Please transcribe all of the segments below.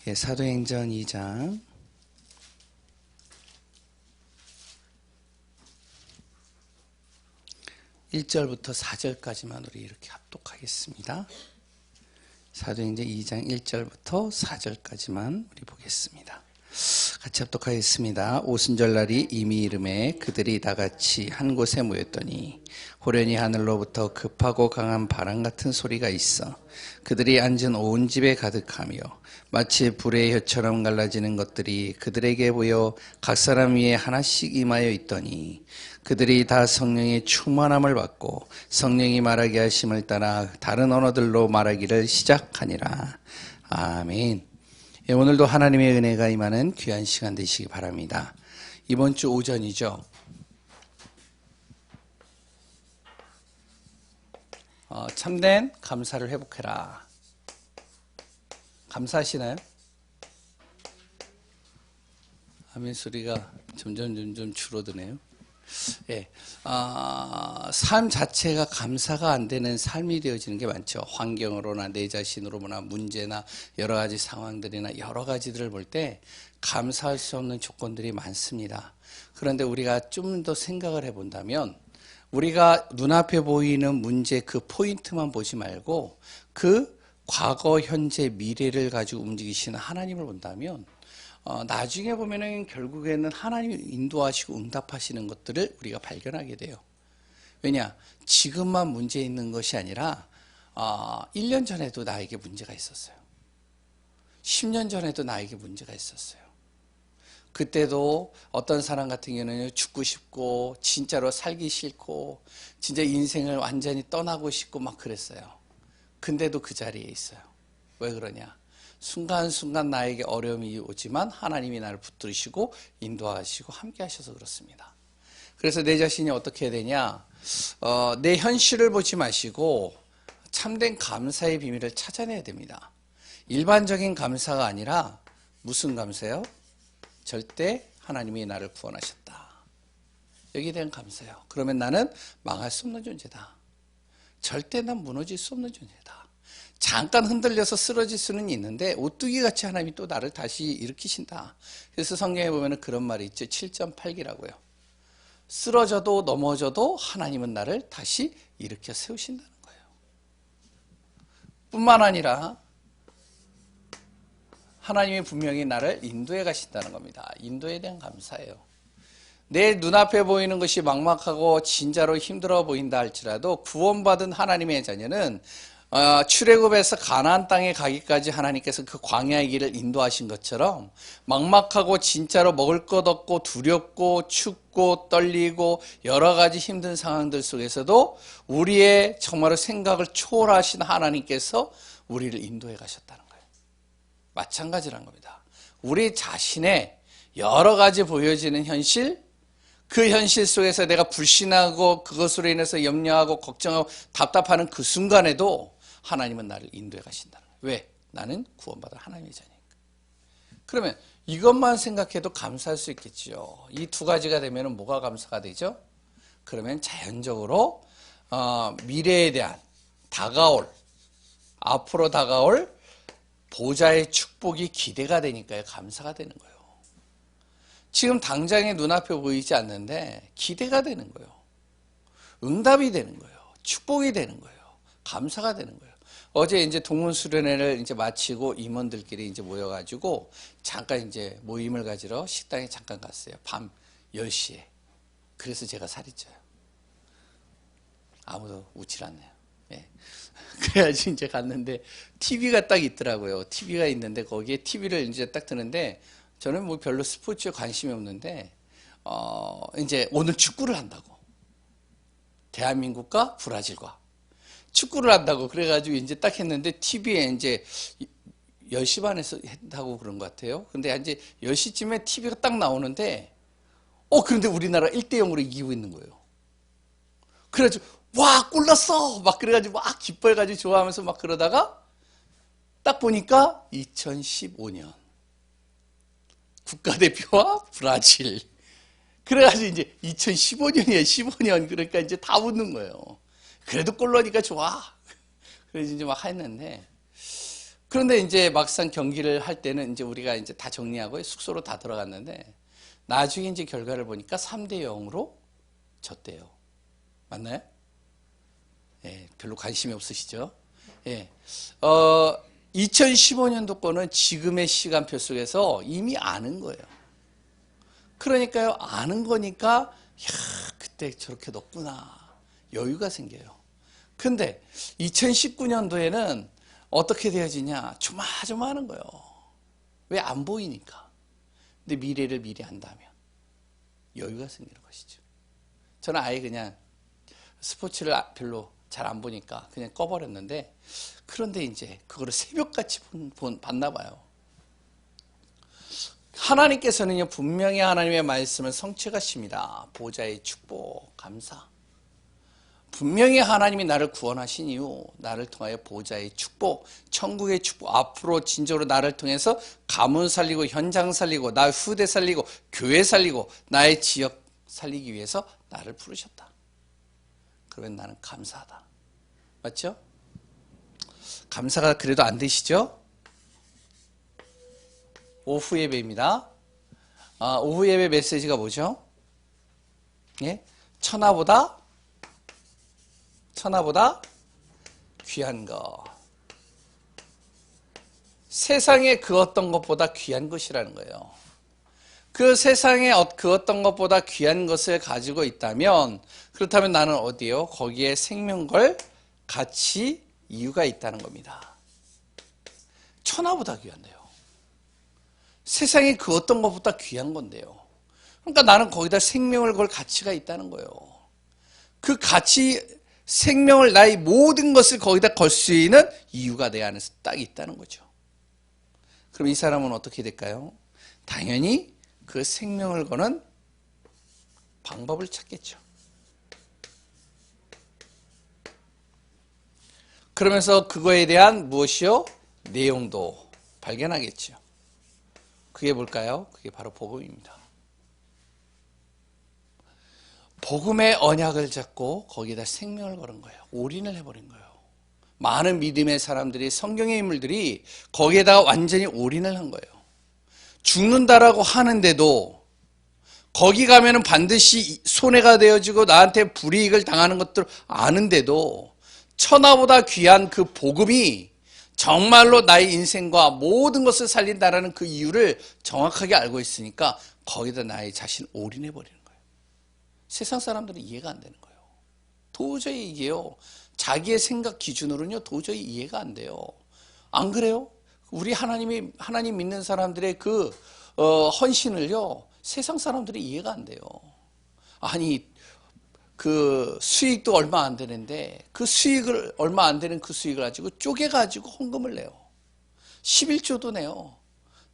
예, 사도행전 2장 1절부터 4절까지만 우리 이렇게 합독하겠습니다. 사도행전 2장 1절부터 4절까지만 우리 보겠습니다. 같이 합독하겠습니다. 오순절날이 이미 이름에 그들이 다같이 한 곳에 모였더니 호련히 하늘로부터 급하고 강한 바람 같은 소리가 있어 그들이 앉은 온 집에 가득하며 마치 불의 혀처럼 갈라지는 것들이 그들에게 보여 각 사람 위에 하나씩 임하여 있더니 그들이 다 성령의 충만함을 받고 성령이 말하게 하심을 따라 다른 언어들로 말하기를 시작하니라. 아멘. 예, 오늘도 하나님의 은혜가 임하는 귀한 시간 되시기 바랍니다. 이번 주 오전이죠. 참된 감사를 회복해라. 감사하시나요? 아멘 소리가 점점 줄어드네요. 예, 삶 자체가 감사가 안 되는 삶이 되어지는 게 많죠. 환경으로나 내 자신으로나 문제나 여러 가지 상황들이나 여러 가지들을 볼 때 감사할 수 없는 조건들이 많습니다. 그런데 우리가 좀 더 생각을 해본다면 우리가 눈앞에 보이는 문제 그 포인트만 보지 말고 그 과거, 현재, 미래를 가지고 움직이시는 하나님을 본다면 나중에 보면은 결국에는 하나님이 인도하시고 응답하시는 것들을 우리가 발견하게 돼요. 왜냐? 지금만 문제 있는 것이 아니라 1년 전에도 나에게 문제가 있었어요. 10년 전에도 나에게 문제가 있었어요. 그때도 어떤 사람 같은 경우는 죽고 싶고 진짜로 살기 싫고 진짜 인생을 완전히 떠나고 싶고 막 그랬어요. 근데도 그 자리에 있어요. 왜 그러냐? 순간순간 나에게 어려움이 오지만 하나님이 나를 붙들으시고 인도하시고 함께 하셔서 그렇습니다. 그래서 내 자신이 어떻게 해야 되냐? 내 현실을 보지 마시고 참된 감사의 비밀을 찾아내야 됩니다. 일반적인 감사가 아니라 무슨 감사요? 절대 하나님이 나를 구원하셨다. 여기에 대한 감사요. 그러면 나는 망할 수 없는 존재다. 절대 난 무너질 수 없는 존재다. 잠깐 흔들려서 쓰러질 수는 있는데 오뚜기같이 하나님이 또 나를 다시 일으키신다. 그래서 성경에 보면 그런 말이 있죠. 7.8기라고요. 쓰러져도 넘어져도 하나님은 나를 다시 일으켜 세우신다는 거예요. 뿐만 아니라 하나님이 분명히 나를 인도해 가신다는 겁니다. 인도에 대한 감사예요. 내 눈앞에 보이는 것이 막막하고 진짜로 힘들어 보인다 할지라도 구원받은 하나님의 자녀는 출애굽에서 가나안 땅에 가기까지 하나님께서 그 광야의 길을 인도하신 것처럼 막막하고 진짜로 먹을 것 없고 두렵고 춥고 떨리고 여러 가지 힘든 상황들 속에서도 우리의 정말로 생각을 초월하신 하나님께서 우리를 인도해 가셨다는 거예요. 마찬가지라는 겁니다. 우리 자신의 여러 가지 보여지는 현실, 그 현실 속에서 내가 불신하고 그것으로 인해서 염려하고 걱정하고 답답하는 그 순간에도 하나님은 나를 인도해 가신다는 거예요. 왜? 나는 구원받은 하나님의 자녀니까. 그러면 이것만 생각해도 감사할 수 있겠죠. 이 두 가지가 되면 뭐가 감사가 되죠? 그러면 자연적으로 미래에 대한 앞으로 다가올 보좌의 축복이 기대가 되니까요. 감사가 되는 거예요. 지금 당장에 눈앞에 보이지 않는데 기대가 되는 거예요. 응답이 되는 거예요. 축복이 되는 거예요. 감사가 되는 거예요. 어제 이제 동문수련회를 이제 마치고 임원들끼리 이제 모여가지고 잠깐 이제 모임을 가지러 식당에 잠깐 갔어요. 밤 10시에. 그래서 제가 살이 쪄요. 아무도 웃질 않네요. 예. 그래야지 이제 갔는데 TV가 딱 있더라고요. TV가 있는데 거기에 TV를 이제 딱 트는데 저는 뭐 별로 스포츠에 관심이 없는데 이제 오늘 축구를 한다고. 대한민국과 브라질과 축구를 한다고 그래가지고 이제 딱 했는데 TV에 이제 10시 반에서 했다고 그런 것 같아요. 근데 이제 10시쯤에 TV가 딱 나오는데 그런데 우리나라 1대0으로 이기고 있는 거예요. 그래가지고 와, 골 났어! 막 그래가지고 막 기뻐해가지고 좋아하면서 막 그러다가 딱 보니까 2015년 국가대표와 브라질. 그래가지고 이제 2015년이에요. 15년. 그러니까 이제 다 웃는 거예요. 그래도 골 넣으니까 좋아. 그래서 이제 막 했는데 그런데 이제 막상 경기를 할 때는 이제 우리가 이제 다 정리하고 숙소로 다 들어갔는데 나중에 이제 결과를 보니까 3대 0으로 졌대요. 맞나요? 예, 별로 관심이 없으시죠? 예. 2015년도 거는 지금의 시간표 속에서 이미 아는 거예요. 그러니까요, 아는 거니까, 그때 저렇게 넣었구나. 여유가 생겨요. 근데 2019년도에는 어떻게 되어지냐? 조마조마하는 거예요. 왜 안 보이니까. 근데 미래를 미리 안다면 여유가 생기는 것이죠. 저는 아예 그냥 스포츠를 별로 잘 안 보니까 그냥 꺼버렸는데, 그런데 이제 그거를 새벽같이 봤나 봐요. 하나님께서는요, 분명히 하나님의 말씀은 성취하십니다. 보좌의 축복, 감사. 분명히 하나님이 나를 구원하신 이후 나를 통하여 보좌의 축복, 천국의 축복, 앞으로 진정으로 나를 통해서 가문 살리고 현장 살리고 나 후대 살리고 교회 살리고 나의 지역 살리기 위해서 나를 부르셨다. 그러면 나는 감사하다. 맞죠? 감사가 그래도 안 되시죠? 오후 예배입니다. 오후 예배 메시지가 뭐죠? 예? 천하보다 귀한 것. 세상에 그 어떤 것보다 귀한 것이라는 거예요. 그 세상에 그 어떤 것보다 귀한 것을 가지고 있다면, 그렇다면 나는 어디요? 거기에 생명 걸 가치, 이유가 있다는 겁니다. 천하보다 귀한데요. 세상에 그 어떤 것보다 귀한 건데요. 그러니까 나는 거기다 생명을 걸 가치가 있다는 거예요. 그 가치, 생명을, 나의 모든 것을 거기다 걸 수 있는 이유가 내 안에서 딱 있다는 거죠. 그럼 이 사람은 어떻게 될까요? 당연히 그 생명을 거는 방법을 찾겠죠. 그러면서 그거에 대한 무엇이요? 내용도 발견하겠죠. 그게 뭘까요? 그게 바로 복음입니다. 복음의 언약을 잡고 거기에다 생명을 걸은 거예요. 올인을 해버린 거예요. 많은 믿음의 사람들이, 성경의 인물들이 거기에다가 완전히 올인을 한 거예요. 죽는다라고 하는데도 거기 가면은 반드시 손해가 되어지고 나한테 불이익을 당하는 것들 아는데도 천하보다 귀한 그 복음이 정말로 나의 인생과 모든 것을 살린다라는 그 이유를 정확하게 알고 있으니까 거기다 나의 자신 올인해버리는 거예요. 세상 사람들은 이해가 안 되는 거예요. 도저히 이게요, 자기의 생각 기준으로는요 도저히 이해가 안 돼요. 안 그래요? 우리 하나님 믿는 사람들의 그 헌신을요 세상 사람들이 이해가 안 돼요. 아니, 그 수익도 얼마 안 되는데 그 수익을, 얼마 안 되는 그 수익을 가지고 쪼개가지고 헌금을 내요. 11조도 내요.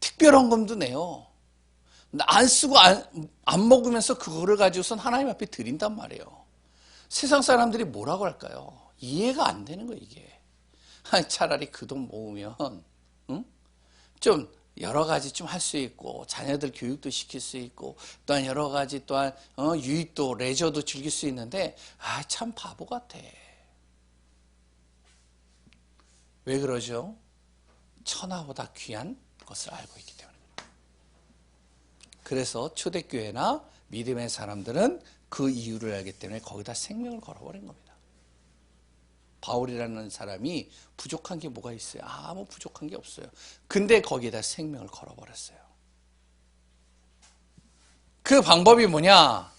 특별 헌금도 내요. 안 쓰고 안 먹으면서 그거를 가지고선 하나님 앞에 드린단 말이에요. 세상 사람들이 뭐라고 할까요? 이해가 안 되는 거예요, 이게. 차라리 그 돈 모으면 좀 여러 가지 좀 할 수 있고, 자녀들 교육도 시킬 수 있고, 또한 여러 가지 또한 유익도, 레저도 즐길 수 있는데, 참 바보 같아. 왜 그러죠? 천하보다 귀한 것을 알고 있기 때문에. 그래서 초대교회나 믿음의 사람들은 그 이유를 알기 때문에 거기다 생명을 걸어버린 겁니다. 바울이라는 사람이 부족한 게 뭐가 있어요? 아무 부족한 게 없어요. 근데 거기에다 생명을 걸어버렸어요. 그 방법이 뭐냐?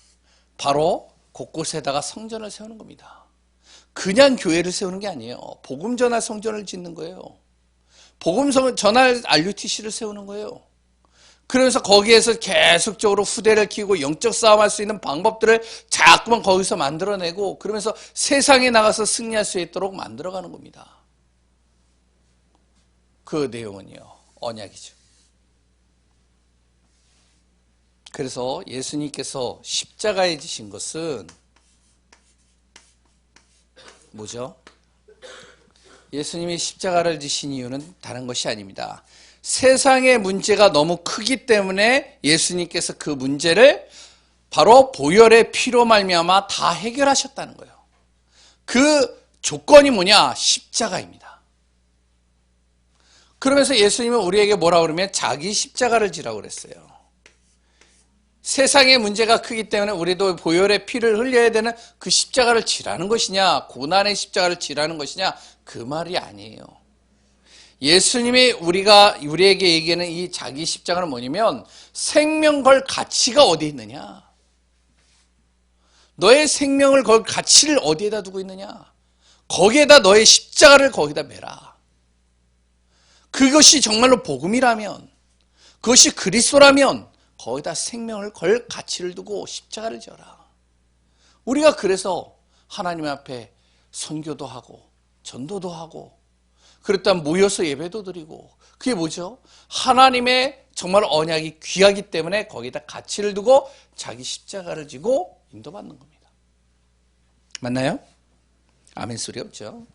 바로 곳곳에다가 성전을 세우는 겁니다. 그냥 교회를 세우는 게 아니에요. 복음 전할 성전을 짓는 거예요. 복음 전할 RUTC를 세우는 거예요. 그래서 거기에서 계속적으로 후대를 키우고 영적 싸움할 수 있는 방법들을 자꾸만 거기서 만들어내고, 그러면서 세상에 나가서 승리할 수 있도록 만들어가는 겁니다. 그 내용은요, 언약이죠. 그래서 예수님께서 십자가에 지신 것은 뭐죠? 예수님이 십자가를 지신 이유는 다른 것이 아닙니다. 세상의 문제가 너무 크기 때문에 예수님께서 그 문제를 바로 보혈의 피로 말미암아 다 해결하셨다는 거예요. 그 조건이 뭐냐? 십자가입니다. 그러면서 예수님은 우리에게 뭐라고 그러면 자기 십자가를 지라고 그랬어요. 세상의 문제가 크기 때문에 우리도 보혈의 피를 흘려야 되는 그 십자가를 지라는 것이냐, 고난의 십자가를 지라는 것이냐, 그 말이 아니에요. 예수님이 우리에게 얘기하는 이 자기 십자가는 뭐냐면 생명 걸 가치가 어디에 있느냐. 너의 생명을 걸 가치를 어디에다 두고 있느냐. 거기에다 너의 십자가를 거기다 매라. 그것이 정말로 복음이라면, 그것이 그리스도라면 거기다 생명을 걸 가치를 두고 십자가를 져라. 우리가 그래서 하나님 앞에 선교도 하고 전도도 하고 그랬다면 모여서 예배도 드리고, 그게 뭐죠? 하나님의 정말 언약이 귀하기 때문에 거기다 가치를 두고 자기 십자가를 지고 인도받는 겁니다. 맞나요? 아멘 소리 없죠?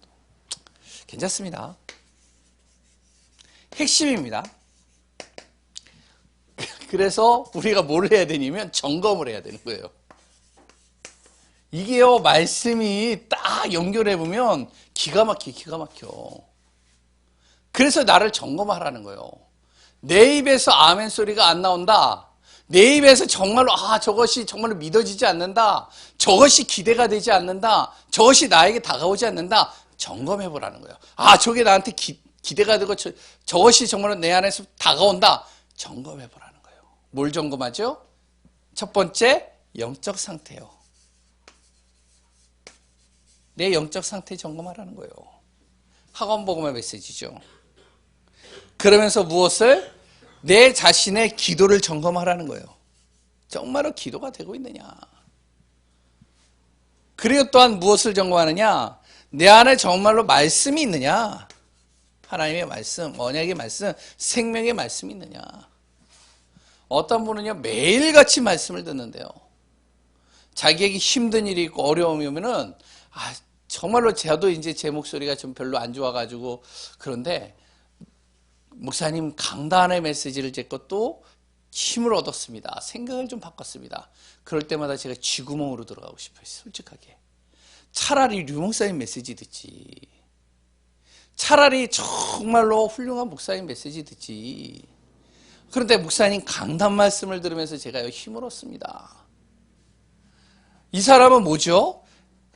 괜찮습니다. 핵심입니다. 그래서 우리가 뭘 해야 되냐면 점검을 해야 되는 거예요. 이게요, 말씀이 딱 연결해 보면 기가 막혀. 그래서 나를 점검하라는 거예요. 내 입에서 아멘 소리가 안 나온다. 내 입에서 정말로 저것이 정말로 믿어지지 않는다. 저것이 기대가 되지 않는다. 저것이 나에게 다가오지 않는다. 점검해 보라는 거예요. 저게 나한테 기대가 되고 저것이 정말로 내 안에서 다가온다. 점검해 보라는 거예요. 뭘 점검하죠? 첫 번째, 영적 상태요. 내 영적 상태 점검하라는 거예요. 학원 복음의 메시지죠. 그러면서 무엇을? 내 자신의 기도를 점검하라는 거예요. 정말로 기도가 되고 있느냐. 그리고 또한 무엇을 점검하느냐? 내 안에 정말로 말씀이 있느냐. 하나님의 말씀, 언약의 말씀, 생명의 말씀이 있느냐. 어떤 분은요, 매일같이 말씀을 듣는데요. 자기에게 힘든 일이 있고 어려움이 오면은 정말로 저도 이제 제 목소리가 좀 별로 안 좋아가지고 그런데 목사님 강단의 메시지를 듣고 또 힘을 얻었습니다. 생각을 좀 바꿨습니다. 그럴 때마다 제가 쥐구멍으로 들어가고 싶어요. 솔직하게. 차라리 류 목사님 메시지 듣지. 차라리 정말로 훌륭한 목사님 메시지 듣지. 그런데 목사님 강단 말씀을 들으면서 제가 힘을 얻습니다. 이 사람은 뭐죠?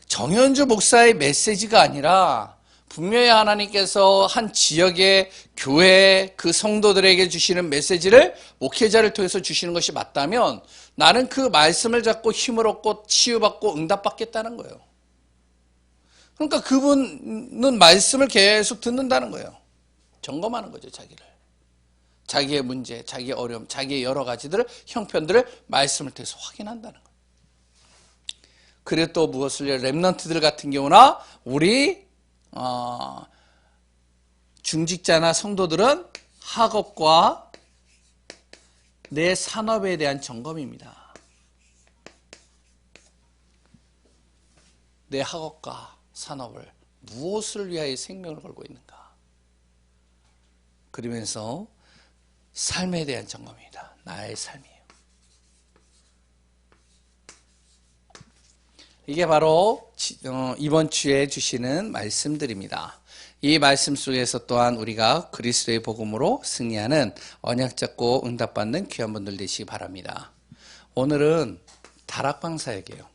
정현주 목사의 메시지가 아니라 분명히 하나님께서 한 지역의 교회 그 성도들에게 주시는 메시지를 목회자를 통해서 주시는 것이 맞다면 나는 그 말씀을 잡고 힘을 얻고 치유받고 응답받겠다는 거예요. 그러니까 그분은 말씀을 계속 듣는다는 거예요. 점검하는 거죠, 자기를. 자기의 문제, 자기의 어려움, 자기의 여러 가지들을, 형편들을 말씀을 통해서 확인한다는 거예요. 그리고 또 무엇을 해요? 렘넌트들 같은 경우나 우리 중직자나 성도들은 학업과 내 산업에 대한 점검입니다. 내 학업과 산업을 무엇을 위하여 생명을 걸고 있는가. 그러면서 삶에 대한 점검입니다. 나의 삶이에요. 이게 바로 이번 주에 주시는 말씀들입니다. 이 말씀 속에서 또한 우리가 그리스도의 복음으로 승리하는 언약 잡고 응답받는 귀한 분들 되시기 바랍니다. 오늘은 다락방 사역이에요.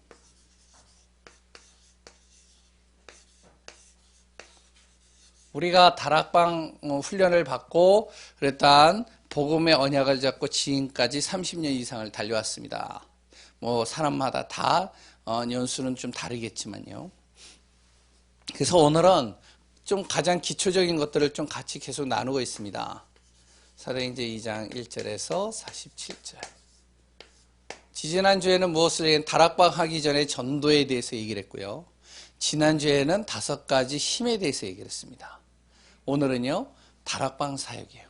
우리가 다락방 훈련을 받고 일단 복음의 언약을 잡고 지금까지 30년 이상을 달려왔습니다. 사람마다 다 연수는 좀 다르겠지만요. 그래서 오늘은 좀 가장 기초적인 것들을 좀 같이 계속 나누고 있습니다. 사도행전 2장 1절에서 47절. 지지난주에는 무엇을 다락방 하기 전에 전도에 대해서 얘기를 했고요. 지난주에는 5가지 힘에 대해서 얘기를 했습니다. 오늘은요, 다락방 사역이에요.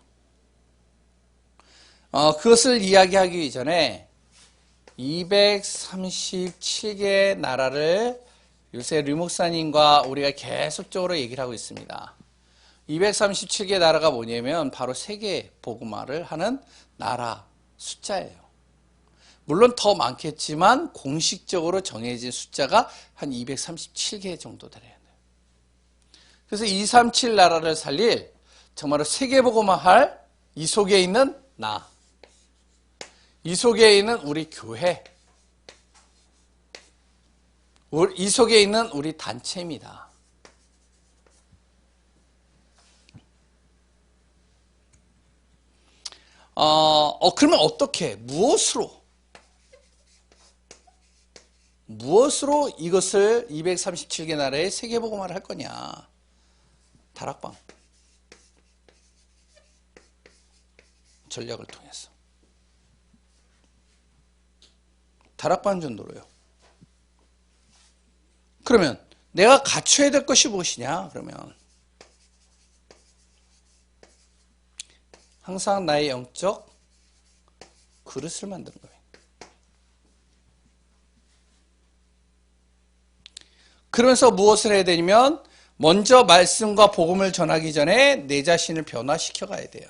그것을 이야기하기 전에 237개 나라를 요새 류 목사님과 우리가 계속적으로 얘기를 하고 있습니다. 237개 나라가 뭐냐면 바로 세계 복음화를 하는 나라 숫자예요. 물론 더 많겠지만 공식적으로 정해진 숫자가 한 237개 정도 되네요. 그래서 237 나라를 살릴 정말로 세계복음화 할 이 속에 있는 나, 이 속에 있는 우리 교회, 이 속에 있는 우리 단체입니다. 그러면 어떻게, 무엇으로 이것을 237개 나라의 세계복음화를 할 거냐? 다락방 전략을 통해서, 다락방 전도로요. 그러면 내가 갖춰야 될 것이 무엇이냐? 그러면 항상 나의 영적 그릇을 만드는 거예요. 그러면서 무엇을 해야 되냐면 먼저 말씀과 복음을 전하기 전에 내 자신을 변화시켜 가야 돼요.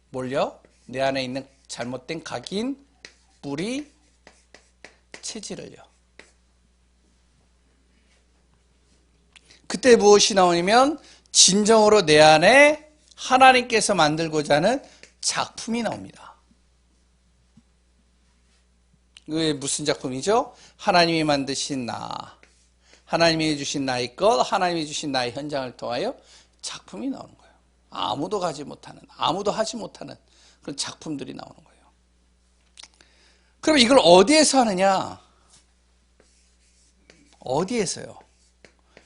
뭘요? 내 안에 있는 잘못된 각인, 뿌리, 체질을요. 그때 무엇이 나오냐면 진정으로 내 안에 하나님께서 만들고자 하는 작품이 나옵니다. 그게 무슨 작품이죠? 하나님이 만드신 나, 하나님이 주신 나의 것, 하나님이 주신 나의 현장을 통하여 작품이 나오는 거예요. 아무도 가지 못하는, 아무도 하지 못하는 그런 작품들이 나오는 거예요. 그럼 이걸 어디에서 하느냐? 어디에서요?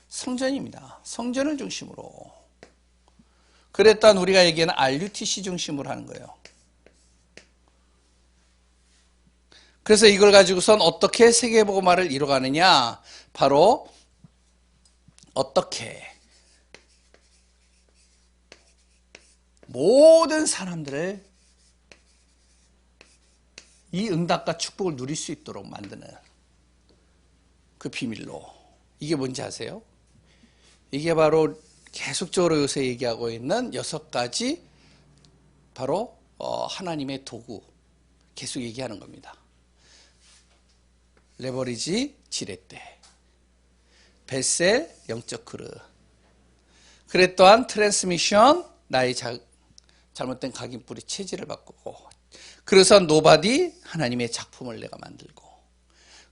성전입니다. 성전을 중심으로. 그랬던 우리가 얘기하는 RUTC 중심으로 하는 거예요. 그래서 이걸 가지고선 어떻게 세계복음화를 이뤄가느냐? 바로 어떻게 모든 사람들을 이 응답과 축복을 누릴 수 있도록 만드는 그 비밀로. 이게 뭔지 아세요? 이게 바로 계속적으로 요새 얘기하고 있는 6가지 바로 하나님의 도구 계속 얘기하는 겁니다. 레버리지 지렛대, 벳셀 영적 그릇, 그래 또한 트랜스미션 나의 잘못된 각인뿌리 체질을 바꾸고, 그래서 노바디 하나님의 작품을 내가 만들고,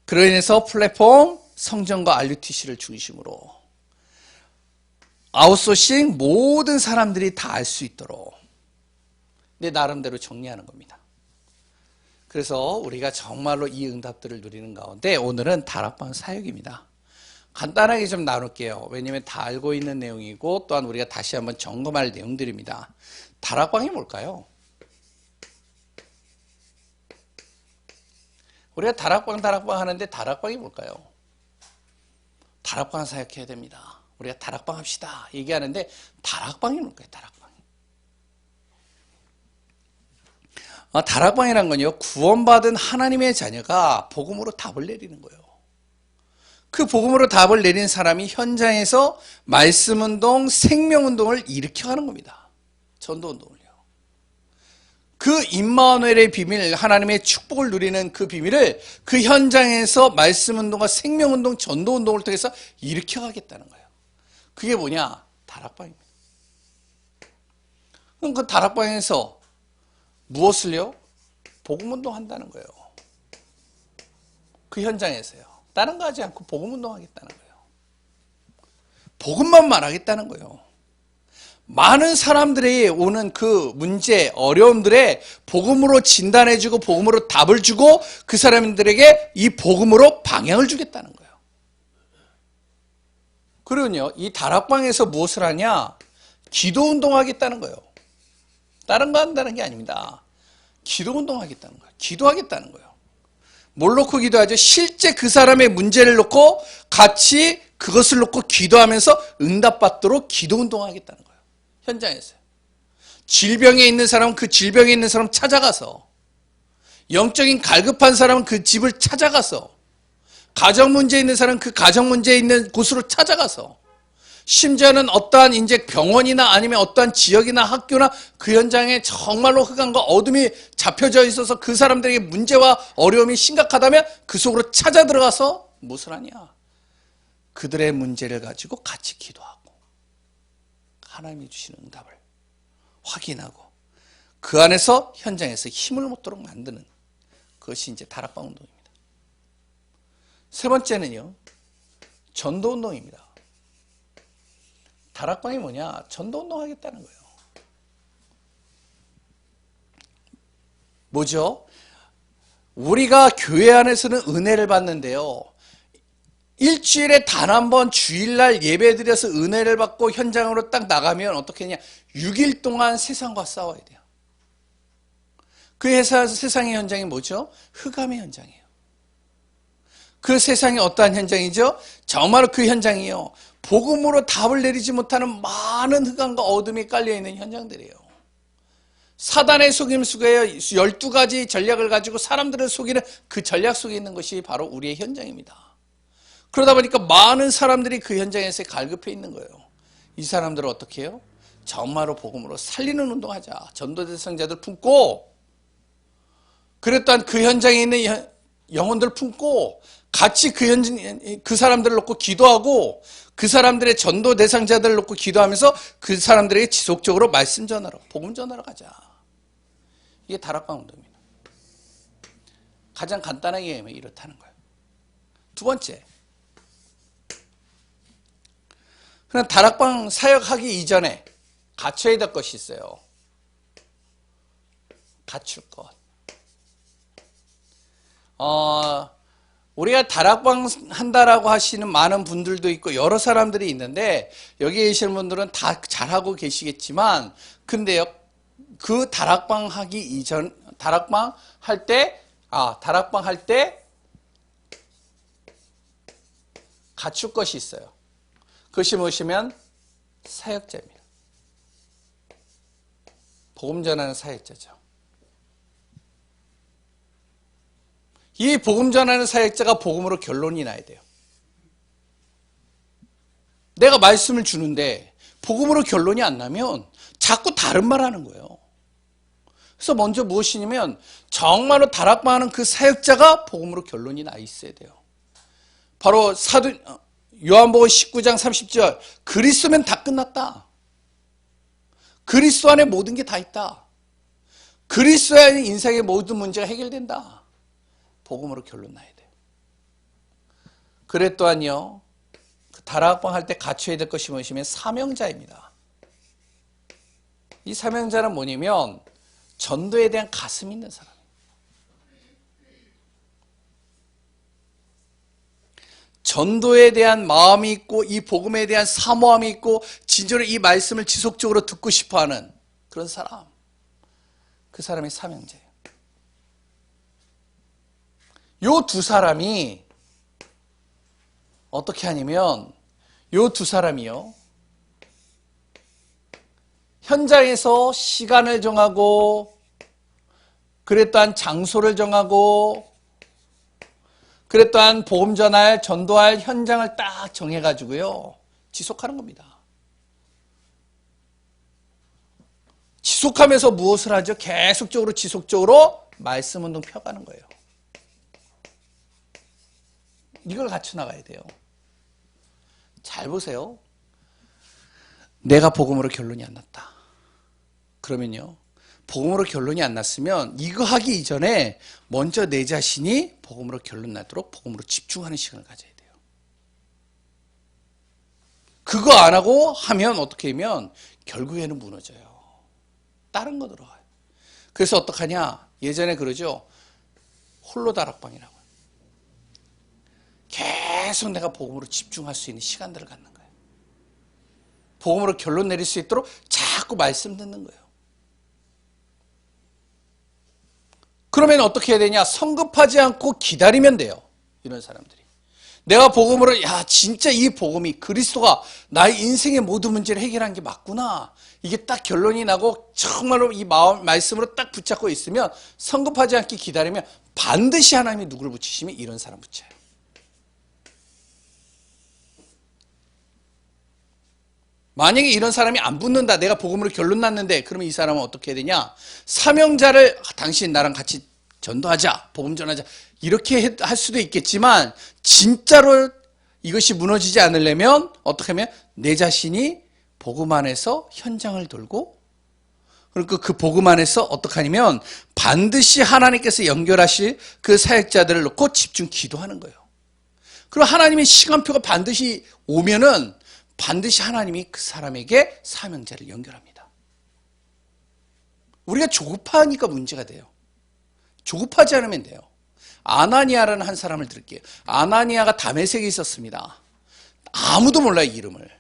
그로 인해서 플랫폼 성전과 RUTC를 중심으로 아웃소싱 모든 사람들이 다 알 수 있도록 내 나름대로 정리하는 겁니다. 그래서 우리가 정말로 이 응답들을 누리는 가운데 오늘은 다락방 사역입니다. 간단하게 좀 나눌게요. 왜냐하면 다 알고 있는 내용이고 또한 우리가 다시 한번 점검할 내용들입니다. 다락방이 뭘까요? 우리가 다락방 하는데 다락방이 뭘까요? 다락방 사역해야 됩니다. 우리가 다락방 합시다 얘기하는데 다락방이 뭘까요? 다락방이란 건요, 구원받은 하나님의 자녀가 복음으로 답을 내리는 거예요. 그 복음으로 답을 내린 사람이 현장에서 말씀운동, 생명운동을 일으켜가는 겁니다. 전도운동을요. 그 임마누엘의 비밀, 하나님의 축복을 누리는 그 비밀을 그 현장에서 말씀운동과 생명운동, 전도운동을 통해서 일으켜가겠다는 거예요. 그게 뭐냐? 다락방입니다. 그럼 그 다락방에서 무엇을요? 복음운동 한다는 거예요. 그 현장에서요. 다른 거 하지 않고 복음운동 하겠다는 거예요. 복음만 말하겠다는 거예요. 많은 사람들이 오는 그 문제, 어려움들에 복음으로 진단해주고 복음으로 답을 주고 그 사람들에게 이 복음으로 방향을 주겠다는 거예요. 그러면요, 이 다락방에서 무엇을 하냐? 기도운동 하겠다는 거예요. 다른 거 한다는 게 아닙니다. 기도운동 하겠다는 거예요. 기도하겠다는 거예요. 뭘 놓고 기도하죠? 실제 그 사람의 문제를 놓고 같이 그것을 놓고 기도하면서 응답받도록 기도운동 하겠다는 거예요. 현장에서요. 질병에 있는 사람은 그 질병에 있는 사람 찾아가서, 영적인 갈급한 사람은 그 집을 찾아가서, 가정 문제에 있는 사람은 그 가정 문제에 있는 곳으로 찾아가서, 심지어는 어떠한 이제 병원이나 아니면 어떠한 지역이나 학교나 그 현장에 정말로 흑암과 어둠이 잡혀져 있어서 그 사람들에게 문제와 어려움이 심각하다면 그 속으로 찾아 들어가서 무엇을 하냐? 그들의 문제를 가지고 같이 기도하고 하나님이 주시는 응답을 확인하고 그 안에서 현장에서 힘을 못 도록 만드는 그것이 이제 다락방 운동입니다. 세 번째는요, 전도 운동입니다. 다락방이 뭐냐? 전도 운동 하겠다는 거예요. 뭐죠? 우리가 교회 안에서는 은혜를 받는데요. 일주일에 단 한 번 주일날 예배 드려서 은혜를 받고 현장으로 딱 나가면 어떻게 했냐? 6일 동안 세상과 싸워야 돼요. 그 세상의 현장이 뭐죠? 흑암의 현장이에요. 그 세상이 어떠한 현장이죠? 정말 그 현장이요, 복음으로 답을 내리지 못하는 많은 흑암과 어둠이 깔려있는 현장들이에요. 사단의 속임수가요, 12가지 전략을 가지고 사람들을 속이는 그 전략 속에 있는 것이 바로 우리의 현장입니다. 그러다 보니까 많은 사람들이 그 현장에서 갈급해 있는 거예요. 이 사람들을 어떻게 해요? 정말로 복음으로 살리는 운동하자. 전도 대상자들 품고, 그래 또한 그 현장에 있는 영혼들 품고 같이 그 사람들을 놓고 기도하고 그 사람들의 전도 대상자들을 놓고 기도하면서 그 사람들에게 지속적으로 말씀 전하러, 복음 전하러 가자. 이게 다락방 운동입니다. 가장 간단하게 얘기하면 이렇다는 거예요. 두 번째, 그냥 다락방 사역하기 이전에 갖춰야 될 것이 있어요. 갖출 것. 우리가 다락방 한다라고 하시는 많은 분들도 있고 여러 사람들이 있는데 여기 계시는 분들은 다 잘하고 계시겠지만, 근데요, 그 다락방 하기 이전, 다락방 할 때 갖출 것이 있어요. 그것이 무엇이면 사역자입니다. 복음 전하는 사역자죠. 이 복음 전하는 사역자가 복음으로 결론이 나야 돼요. 내가 말씀을 주는데 복음으로 결론이 안 나면 자꾸 다른 말 하는 거예요. 그래서 먼저 무엇이냐면 정말로 다락방하는 그 사역자가 복음으로 결론이 나 있어야 돼요. 바로 요한복음 19장 30절, 그리스도면 다 끝났다. 그리스도 안에 모든 게 다 있다. 그리스도 안에 인생의 모든 문제가 해결된다. 복음으로 결론 나야 돼요. 그래 또한요, 다락방 할 때 갖춰야 될 것이 무엇이면 사명자입니다. 이 사명자는 뭐냐면 전도에 대한 가슴이 있는 사람. 전도에 대한 마음이 있고 이 복음에 대한 사모함이 있고 진짜로 이 말씀을 지속적으로 듣고 싶어하는 그런 사람. 그 사람이 사명자예요. 요 두 사람이 어떻게 하냐면 요 두 사람이요, 현장에서 시간을 정하고 그래 또한 장소를 정하고 그래 또한 복음 전할, 전도할 현장을 딱 정해가지고요 지속하는 겁니다. 지속하면서 무엇을 하죠? 계속적으로 지속적으로 말씀 운동 펴가는 거예요. 이걸 갖춰 나가야 돼요. 잘 보세요. 내가 복음으로 결론이 안 났다. 그러면요, 복음으로 결론이 안 났으면 이거 하기 이전에 먼저 내 자신이 복음으로 결론 나도록 복음으로 집중하는 시간을 가져야 돼요. 그거 안 하고 하면 어떻게 하면 결국에는 무너져요. 다른 거 들어가요. 그래서 어떡하냐, 예전에 그러죠, 홀로 다락방이라고. 계속 내가 복음으로 집중할 수 있는 시간들을 갖는 거예요. 복음으로 결론 내릴 수 있도록 자꾸 말씀 듣는 거예요. 그러면 어떻게 해야 되냐? 성급하지 않고 기다리면 돼요. 이런 사람들이. 내가 복음으로, 진짜 이 복음이 그리스도가 나의 인생의 모든 문제를 해결한 게 맞구나. 이게 딱 결론이 나고 정말로 이 말씀으로 딱 붙잡고 있으면 성급하지 않게 기다리면 반드시 하나님이 누구를 붙이시면 이런 사람 붙여요. 만약에 이런 사람이 안 붙는다, 내가 복음으로 결론 났는데, 그러면 이 사람은 어떻게 해야 되냐? 사명자를 당신 나랑 같이 전도하자, 복음 전하자, 이렇게 할 수도 있겠지만 진짜로 이것이 무너지지 않으려면 어떻게 하면 내 자신이 복음 안에서 현장을 돌고, 그러니까 그 복음 안에서 어떻게 하냐면 반드시 하나님께서 연결하실 그 사역자들을 놓고 집중 기도하는 거예요. 그리고 하나님의 시간표가 반드시 오면은 반드시 하나님이 그 사람에게 사명자를 연결합니다. 우리가 조급하니까 문제가 돼요. 조급하지 않으면 돼요. 아나니아라는 한 사람을 들을게요. 아나니아가 다메섹에 있었습니다. 아무도 몰라요, 이름을.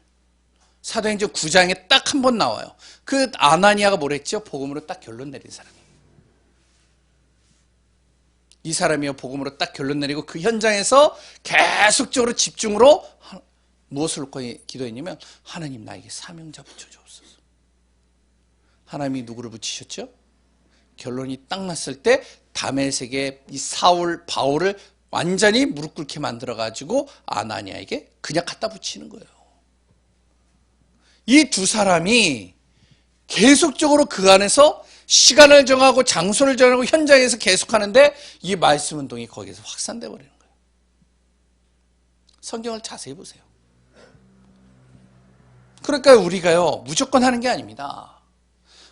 사도행전 9장에 딱 한 번 나와요. 그 아나니아가 뭐랬죠? 복음으로 딱 결론 내린 사람이에요. 이 사람이요, 복음으로 딱 결론 내리고 그 현장에서 계속적으로 집중으로 무엇을 놓고 기도했냐면, 하나님 나에게 사명자 붙여주옵소서. 하나님이 누구를 붙이셨죠? 결론이 딱 났을 때 다메섹의 이 사울, 바울을 완전히 무릎 꿇게 만들어가지고 아나니아에게 그냥 갖다 붙이는 거예요. 이 두 사람이 계속적으로 그 안에서 시간을 정하고 장소를 정하고 현장에서 계속하는데 이 말씀 운동이 거기에서 확산돼 버리는 거예요. 성경을 자세히 보세요. 그러니까 우리가요, 무조건 하는 게 아닙니다.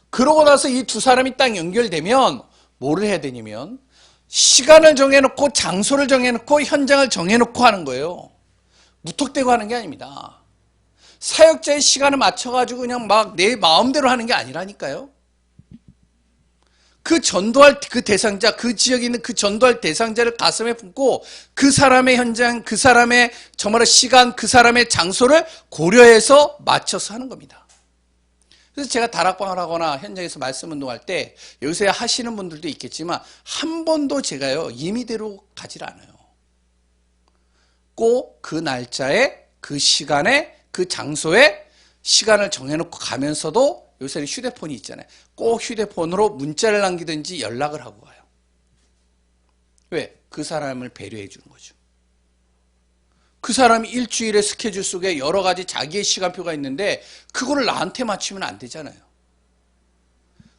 그러고 나서 이 두 사람이 딱 연결되면 뭐를 해야 되냐면 시간을 정해놓고 장소를 정해놓고 현장을 정해놓고 하는 거예요. 무턱대고 하는 게 아닙니다. 사역자의 시간을 맞춰가지고 그냥 막 내 마음대로 하는 게 아니라니까요. 그 전도할 그 대상자, 그 지역에 있는 그 전도할 대상자를 가슴에 품고 그 사람의 현장, 그 사람의 정말 시간, 그 사람의 장소를 고려해서 맞춰서 하는 겁니다. 그래서 제가 다락방을 하거나 현장에서 말씀 운동할 때 여기서 하시는 분들도 있겠지만 한 번도 제가요 임의대로 가질 않아요. 꼭 그 날짜에, 그 시간에, 그 장소에 시간을 정해놓고 가면서도 요새는 휴대폰이 있잖아요. 꼭 휴대폰으로 문자를 남기든지 연락을 하고 가요. 왜? 그 사람을 배려해 주는 거죠. 그 사람이 일주일의 스케줄 속에 여러 가지 자기의 시간표가 있는데 그거를 나한테 맞추면 안 되잖아요.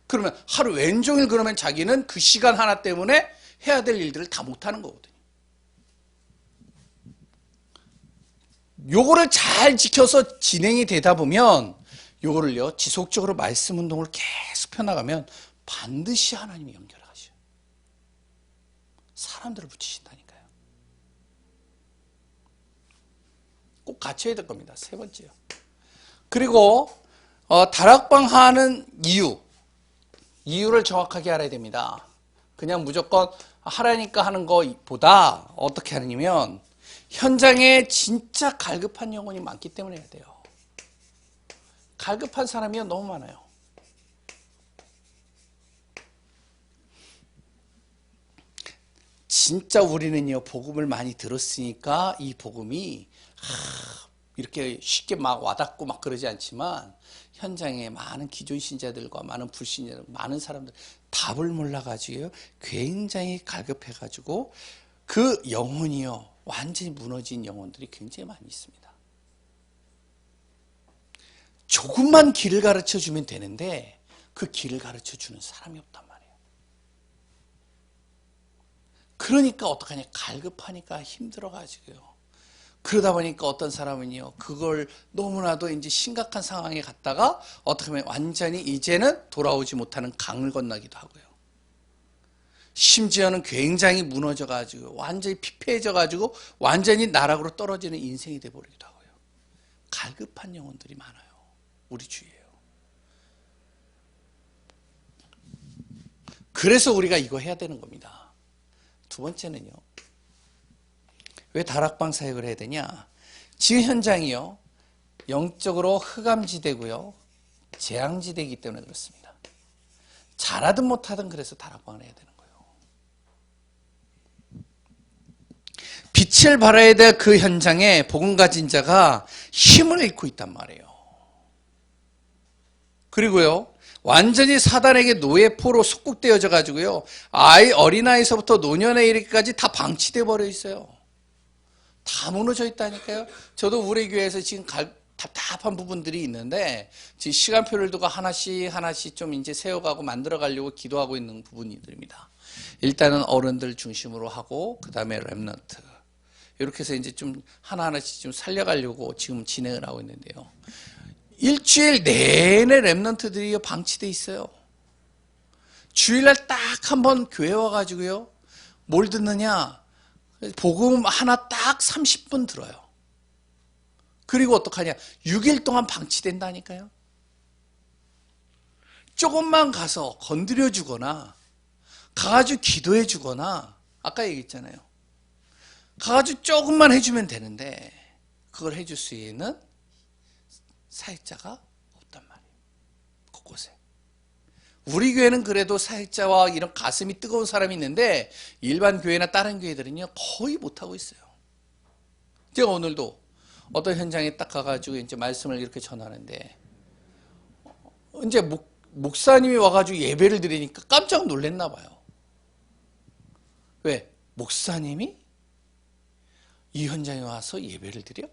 그러면 하루 왼종일 그러면 자기는 그 시간 하나 때문에 해야 될 일들을 다 못하는 거거든요. 요거를 잘 지켜서 진행이 되다 보면 요거를요 지속적으로 말씀 운동을 계속 펴나가면 반드시 하나님이 연결하셔요. 사람들을 붙이신다니까요. 꼭 갖춰야 될 겁니다. 세 번째요. 그리고 다락방 하는 이유를 정확하게 알아야 됩니다. 그냥 무조건 하라니까 하는 것보다 어떻게 하느냐면 현장에 진짜 갈급한 영혼이 많기 때문에 해야 돼요. 갈급한 사람이 너무 많아요. 진짜 우리는요 복음을 많이 들었으니까 이 복음이 이렇게 쉽게 막 와닿고 막 그러지 않지만 현장에 많은 기존 신자들과 많은 불신자들, 많은 사람들 답을 몰라가지고 굉장히 갈급해가지고 그 영혼이요 완전히 무너진 영혼들이 굉장히 많이 있습니다. 조금만 길을 가르쳐주면 되는데 그 길을 가르쳐주는 사람이 없단 말이에요. 그러니까 어떡하냐, 갈급하니까 힘들어가지고요. 그러다 보니까 어떤 사람은요 그걸 너무나도 이제 심각한 상황에 갔다가 어떻게 보면 완전히 이제는 돌아오지 못하는 강을 건너기도 하고요. 심지어는 굉장히 무너져가지고 완전히 피폐해져가지고 완전히 나락으로 떨어지는 인생이 돼버리기도 하고요. 갈급한 영혼들이 많아요. 우리 주위에요. 그래서 우리가 이거 해야 되는 겁니다. 두 번째는요. 왜 다락방 사역을 해야 되냐? 지금 현장이요. 영적으로 흑암지대고요. 재앙지대이기 때문에 그렇습니다. 잘하든 못하든 그래서 다락방을 해야 되는 거예요. 빛을 발해야 될 그 현장에 복음 가진 자가 힘을 잃고 있단 말이에요. 그리고요. 완전히 사단에게 노예포로 속국되어져 가지고요. 어린아이서부터 노년에 이르기까지 다 방치돼 버려 있어요. 다 무너져 있다니까요. 저도 우리 교회에서 지금 답답한 부분들이 있는데 지금 시간표를 두고 하나씩 좀 이제 세워가고 만들어가려고 기도하고 있는 부분들입니다. 일단은 어른들 중심으로 하고 그 다음에 렘넌트 이렇게 해서 이제 좀 하나하나씩 좀 살려가려고 지금 진행을 하고 있는데요. 일주일 내내 랩런트들이 방치돼 있어요. 주일날 딱 한 번 교회 와가지고요. 뭘 듣느냐? 복음 하나 딱 30분 들어요. 그리고 어떡하냐? 6일 동안 방치된다니까요. 조금만 가서 건드려 주거나 가가지고 기도해 주거나 아까 얘기했잖아요. 가가지고 조금만 해주면 되는데 그걸 해줄 수 있는 사역자가 없단 말이에요. 곳곳에. 우리 교회는 그래도 사역자와 이런 가슴이 뜨거운 사람이 있는데 일반 교회나 다른 교회들은요 거의 못하고 있어요. 제가 오늘도 어떤 현장에 딱 가가지고 이제 말씀을 이렇게 전하는데 이제 목사님이 와가지고 예배를 드리니까 깜짝 놀랐나 봐요. 왜? 목사님이 이 현장에 와서 예배를 드려?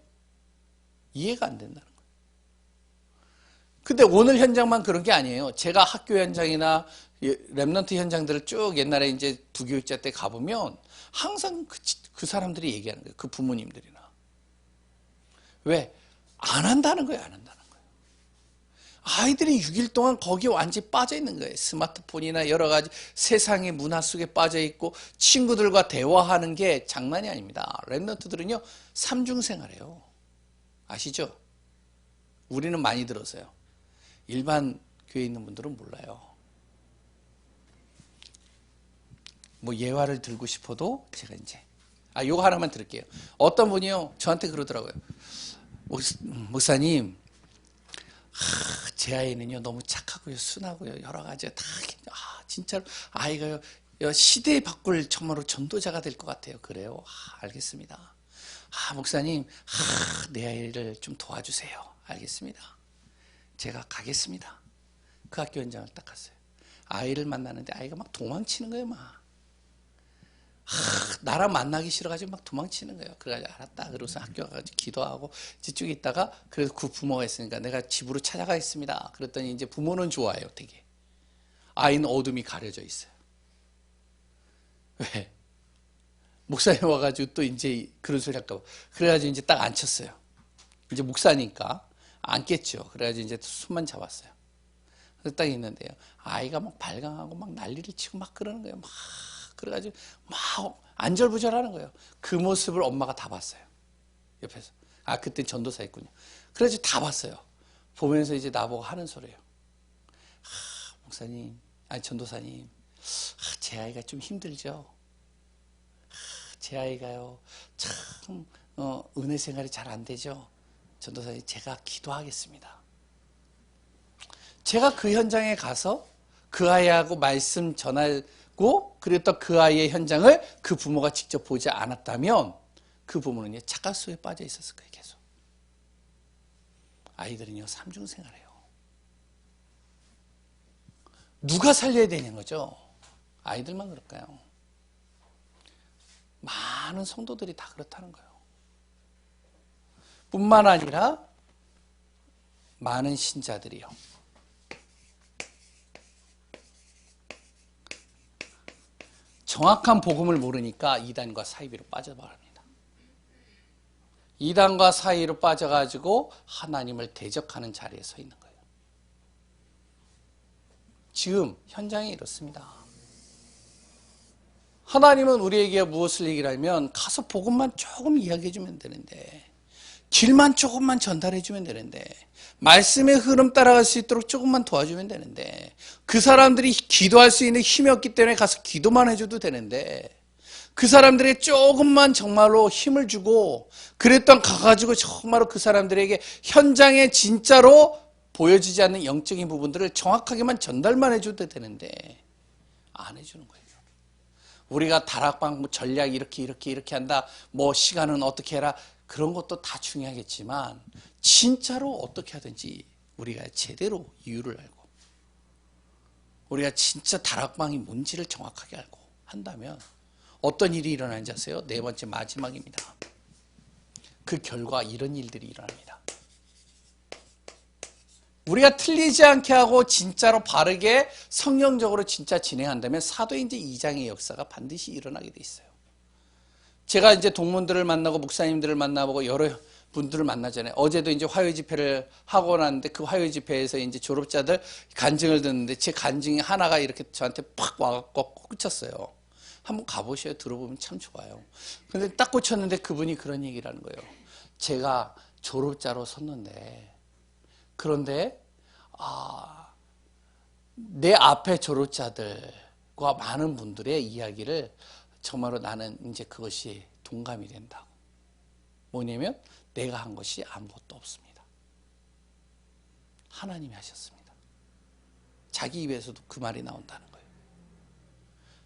이해가 안 된다는 거예요. 근데 오늘 현장만 그런 게 아니에요. 제가 학교 현장이나 랩런트 현장들을 쭉 옛날에 이제 부교육자 때 가보면 항상 그 사람들이 얘기하는 거예요. 그 부모님들이나. 왜? 안 한다는 거예요. 안 한다는 거예요. 아이들이 6일 동안 거기에 완전히 빠져 있는 거예요. 스마트폰이나 여러 가지 세상의 문화 속에 빠져 있고 친구들과 대화하는 게 장난이 아닙니다. 랩런트들은요 3중 생활해요. 아시죠? 우리는 많이 들었어요. 일반 교회에 있는 분들은 몰라요. 뭐 예화를 들고 싶어도 제가 이제 요거 하나만 들을게요. 어떤 분이요 저한테 그러더라고요. 목사님, 제 아이는요 너무 착하고요 순하고요 여러 가지 다 진짜로 아이가요 시대에 바꿀 정말로 전도자가 될 것 같아요. 그래요? 알겠습니다. 목사님, 내 아이를 좀 도와주세요. 알겠습니다. 제가 가겠습니다. 그 학교 현장을 딱 갔어요. 아이를 만나는데 아이가 막 도망치는 거예요. 막 나랑 만나기 싫어가지고 막 도망치는 거예요. 그래가지고 알았다. 그러고서 학교 가가지고 기도하고 쭉 있다가 그래서 그 부모가 있으니까 내가 집으로 찾아가겠습니다. 그랬더니 이제 부모는 좋아해요. 되게. 아이는 어둠이 가려져 있어요. 왜? 목사님 와가지고 또 이제 그런 소리 할까 봐. 그래가지고 이제 딱 앉혔어요. 이제 목사니까 앉겠죠. 그래가지고 이제 손만 잡았어요. 그래서 딱 있는데요. 아이가 막 발광하고 막 난리를 치고 막 그러는 거예요. 막 그래가지고 막 안절부절하는 거예요. 그 모습을 엄마가 다 봤어요. 옆에서. 그때 전도사 했군요. 그래가지고 다 봤어요. 보면서 이제 나보고 하는 소리예요. 목사님, 전도사님, 제 아이가 좀 힘들죠. 제 아이가요, 참 은혜 생활이 잘 안 되죠. 전도사님, 제가 기도하겠습니다. 제가 그 현장에 가서 그 아이하고 말씀 전하고 그랬던 그 아이의 현장을 그 부모가 직접 보지 않았다면 그 부모는 착각 속에 빠져 있었을 거예요. 계속. 아이들은요 3중 생활해요. 누가 살려야 되는 거죠? 아이들만 그럴까요? 많은 성도들이 다 그렇다는 거예요. 뿐만 아니라 많은 신자들이요. 정확한 복음을 모르니까 이단과 사이비로 빠져버립니다. 이단과 사이로 빠져가지고 하나님을 대적하는 자리에 서 있는 거예요. 지금 현장이 이렇습니다. 하나님은 우리에게 무엇을 얘기하면 가서 복음만 조금 이야기해주면 되는데 길만 조금만 전달해주면 되는데 말씀의 흐름 따라갈 수 있도록 조금만 도와주면 되는데 그 사람들이 기도할 수 있는 힘이 없기 때문에 가서 기도만 해줘도 되는데 그 사람들에게 조금만 정말로 힘을 주고 그랬던 가가지고 정말로 그 사람들에게 현장에 진짜로 보여지지 않는 영적인 부분들을 정확하게만 전달만 해줘도 되는데 안 해주는 거예요. 우리가 다락방 전략 이렇게 한다. 뭐 시간은 어떻게 해라. 그런 것도 다 중요하겠지만 진짜로 어떻게 하든지 우리가 제대로 이유를 알고 우리가 진짜 다락방이 뭔지를 정확하게 알고 한다면 어떤 일이 일어나는지 아세요? 네 번째 마지막입니다. 그 결과 이런 일들이 일어납니다. 우리가 틀리지 않게 하고 진짜로 바르게 성령적으로 진짜 진행한다면 사도행전 2장의 역사가 반드시 일어나게 돼 있어요. 제가 이제 동문들을 만나고 목사님들을 만나보고 여러 분들을 만나잖아요. 어제도 이제 화요 집회를 하고 났는데 그 화요 집회에서 이제 졸업자들 간증을 듣는데 제 간증이 하나가 이렇게 저한테 팍 와갖고 꽂혔어요. 한번 가보셔요. 들어보면 참 좋아요. 근데 딱 꽂혔는데 그분이 그런 얘기를 하는 거예요. 제가 졸업자로 섰는데, 그런데, 내 앞에 졸업자들과 많은 분들의 이야기를 정말로 나는 이제 그것이 동감이 된다고. 뭐냐면, 내가 한 것이 아무것도 없습니다. 하나님이 하셨습니다. 자기 입에서도 그 말이 나온다는 거예요.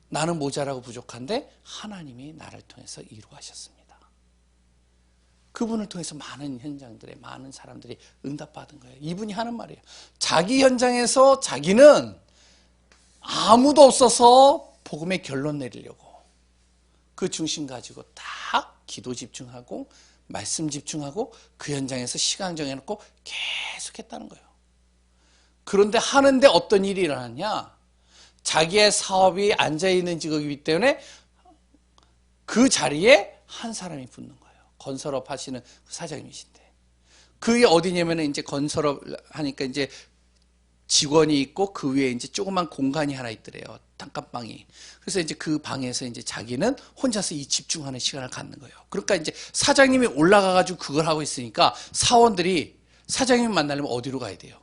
나는 모자라고 부족한데 하나님이 나를 통해서 이루하셨습니다. 그분을 통해서 많은 현장들에 많은 사람들이 응답받은 거예요. 이분이 하는 말이에요. 자기 현장에서 자기는 아무도 없어서 복음의 결론 내리려고 그 중심 가지고 딱 기도 집중하고 말씀 집중하고 그 현장에서 시간 정해놓고 계속 했다는 거예요. 그런데 하는데 어떤 일이 일어나냐? 자기의 사업이 앉아있는 직업이기 때문에 그 자리에 한 사람이 붙는 거예요. 건설업 하시는 사장님이신데. 그게 어디냐면 이제 건설업 하니까 이제 직원이 있고 그 위에 이제 조그만 공간이 하나 있더래요. 단칸방이. 그래서 이제 그 방에서 이제 자기는 혼자서 이 집중하는 시간을 갖는 거예요. 그러니까 이제 사장님이 올라가가지고 그걸 하고 있으니까 사원들이 사장님 만나려면 어디로 가야 돼요?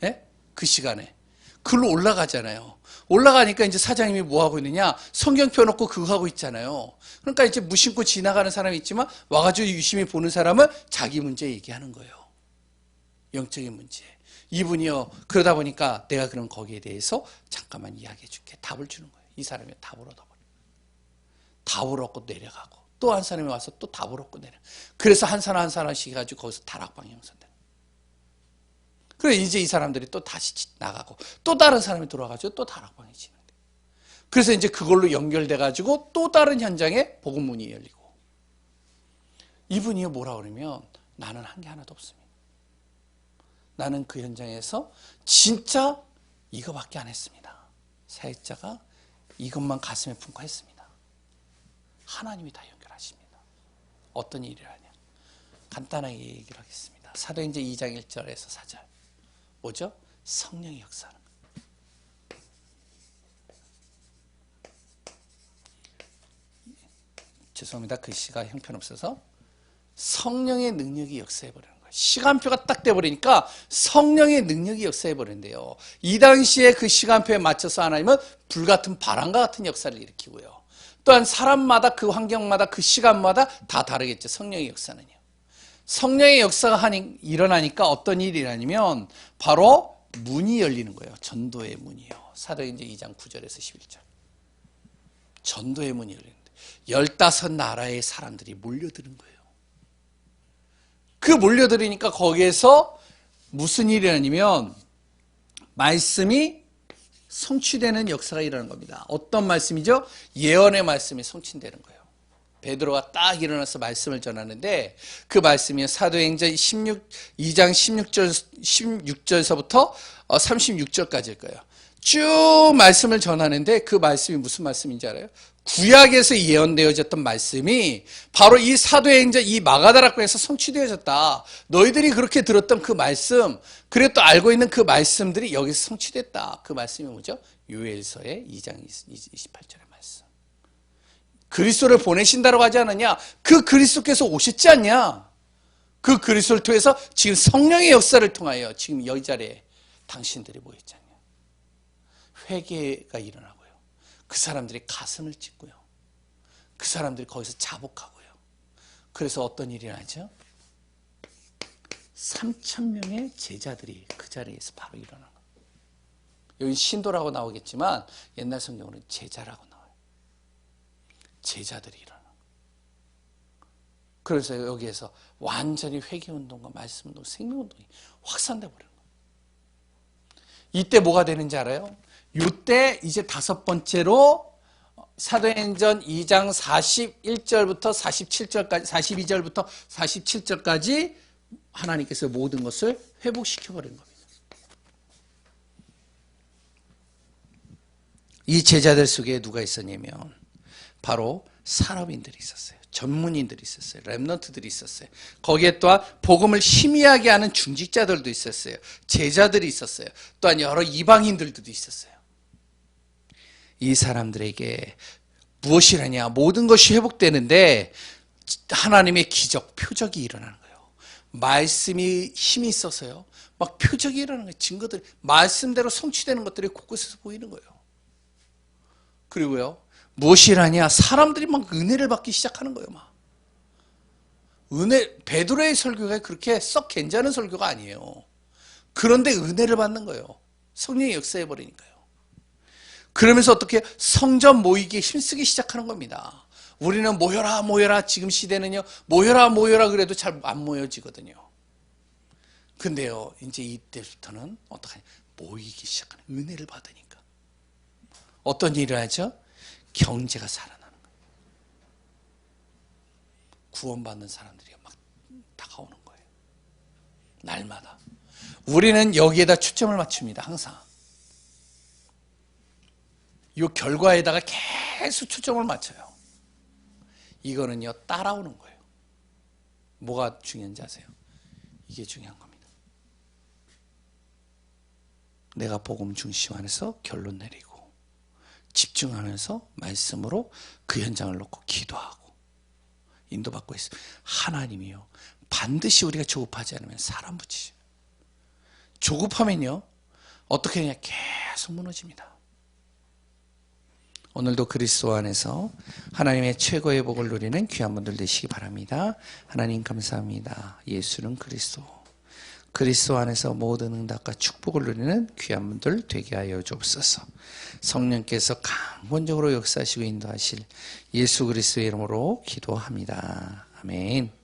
예? 그 시간에. 글로 올라가잖아요. 올라가니까 이제 사장님이 뭐 하고 있느냐? 성경 펴놓고 그거 하고 있잖아요. 그러니까 이제 무심코 지나가는 사람이 있지만 와가지고 유심히 보는 사람은 자기 문제 얘기하는 거예요. 영적인 문제. 이분이요. 그러다 보니까 내가 그럼 거기에 대해서 잠깐만 이야기해 줄게. 답을 주는 거예요. 이 사람이 답을 얻어버려요. 답을 얻고 내려가고 또 한 사람이 와서 또 답을 얻고 내려. 그래서 한 사람 한 사람씩 해가지고 거기서 다락방이 형성돼요. 그래 이제 이 사람들이 또 다시 나가고 또 다른 사람이 들어와가지고 또 다락방이 진행돼. 그래서 이제 그걸로 연결돼가지고 또 다른 현장에 복음문이 열리고. 이분이 뭐라 그러면 나는 한 게 하나도 없습니다. 나는 그 현장에서 진짜 이거밖에 안 했습니다. 사역자가 이것만 가슴에 품고 했습니다. 하나님이 다 연결하십니다. 어떤 일을 하냐? 간단하게 얘기를 하겠습니다. 사도행전 2장 1절에서 4절. 뭐죠? 성령의 역사는. 죄송합니다. 글씨가 형편없어서. 성령의 능력이 역사해버리는 거예요. 시간표가 딱 돼버리니까 성령의 능력이 역사해버린대요. 이 당시에 그 시간표에 맞춰서 하나님은 불같은 바람과 같은 역사를 일으키고요. 또한 사람마다 그 환경마다 그 시간마다 다 다르겠죠. 성령의 역사는요. 성령의 역사가 일어나니까 어떤 일이 일어나냐면 바로 문이 열리는 거예요. 전도의 문이요. 사도행전 2장 9절에서 11절. 전도의 문이 열리는데 15나라의 사람들이 몰려드는 거예요. 그 몰려들으니까 거기에서 무슨 일이 일어나냐면 말씀이 성취되는 역사가 일어나는 겁니다. 어떤 말씀이죠? 예언의 말씀이 성취되는 거예요. 베드로가 딱 일어나서 말씀을 전하는데 그 말씀이 사도행전 2장 16절서부터 36절까지일 거예요. 쭉 말씀을 전하는데 그 말씀이 무슨 말씀인지 알아요? 구약에서 예언되어졌던 말씀이 바로 이 사도행전 이 마가다락방에서 성취되어졌다. 너희들이 그렇게 들었던 그 말씀, 그리고 또 알고 있는 그 말씀들이 여기서 성취됐다. 그 말씀이 뭐죠? 요엘서의 2장 28절의 말씀. 그리스도를 보내신다고 하지 않느냐? 그 그리스도께서 오셨지 않냐? 그 그리스도를 통해서 지금 성령의 역사를 통하여 지금 여기 자리에 당신들이 모였지 않냐? 회개가 일어나고요. 그 사람들이 가슴을 찢고요. 그 사람들이 거기서 자복하고요. 그래서 어떤 일이 일어나죠? 3,000명의 제자들이 그 자리에서 바로 일어나는 거예요. 여기 신도라고 나오겠지만 옛날 성경으로는 제자라고 나와요. 제자들이 일어나는 거예요. 그래서 여기에서 완전히 회개운동과 말씀운동, 생명운동이 확산돼 버리는 거예요. 이때 뭐가 되는지 알아요? 이때 이제 다섯 번째로 사도행전 2장 41절부터 47절까지 42절부터 47절까지 하나님께서 모든 것을 회복시켜 버린 겁니다. 이 제자들 속에 누가 있었냐면 바로 산업인들이 있었어요. 전문인들이 있었어요. 렘넌트들이 있었어요. 거기에 또한 복음을 희미하게 하는 중직자들도 있었어요. 제자들이 있었어요. 또한 여러 이방인들도 있었어요. 이 사람들에게 무엇이라냐? 모든 것이 회복되는데 하나님의 기적, 표적이 일어나는 거예요. 말씀이 힘이 있어서요. 막 표적이 일어나는 거예요. 증거들, 말씀대로 성취되는 것들이 곳곳에서 보이는 거예요. 그리고요, 무엇이라냐? 사람들이 막 은혜를 받기 시작하는 거예요. 막 은혜, 베드로의 설교가 그렇게 썩 괜찮은 설교가 아니에요. 그런데 은혜를 받는 거예요. 성령이 역사해 버리니까요. 그러면서 어떻게 성전 모이기에 힘쓰기 시작하는 겁니다. 우리는 모여라 모여라, 지금 시대는요 모여라 모여라 그래도 잘 안 모여지거든요. 근데요 이제 이때부터는 어떡하냐, 모이기 시작하는, 은혜를 받으니까 어떤 일을 하죠? 경제가 살아나는 거예요. 구원받는 사람들이 막 다가오는 거예요. 날마다. 우리는 여기에다 초점을 맞춥니다. 항상 이 결과에다가 계속 초점을 맞춰요. 이거는요 따라오는 거예요. 뭐가 중요한지 아세요? 이게 중요한 겁니다. 내가 복음 중심 안에서 결론 내리고 집중하면서 말씀으로 그 현장을 놓고 기도하고 인도받고 있어요. 하나님이요 반드시 우리가 조급하지 않으면 사람 붙이죠. 조급하면요 어떻게 하냐, 계속 무너집니다. 오늘도 그리스도 안에서 하나님의 최고의 복을 누리는 귀한 분들 되시기 바랍니다. 하나님 감사합니다. 예수는 그리스도, 그리스도 안에서 모든 응답과 축복을 누리는 귀한 분들 되게 하여 주옵소서. 성령께서 강권적으로 역사하시고 인도하실 예수 그리스도의 이름으로 기도합니다. 아멘.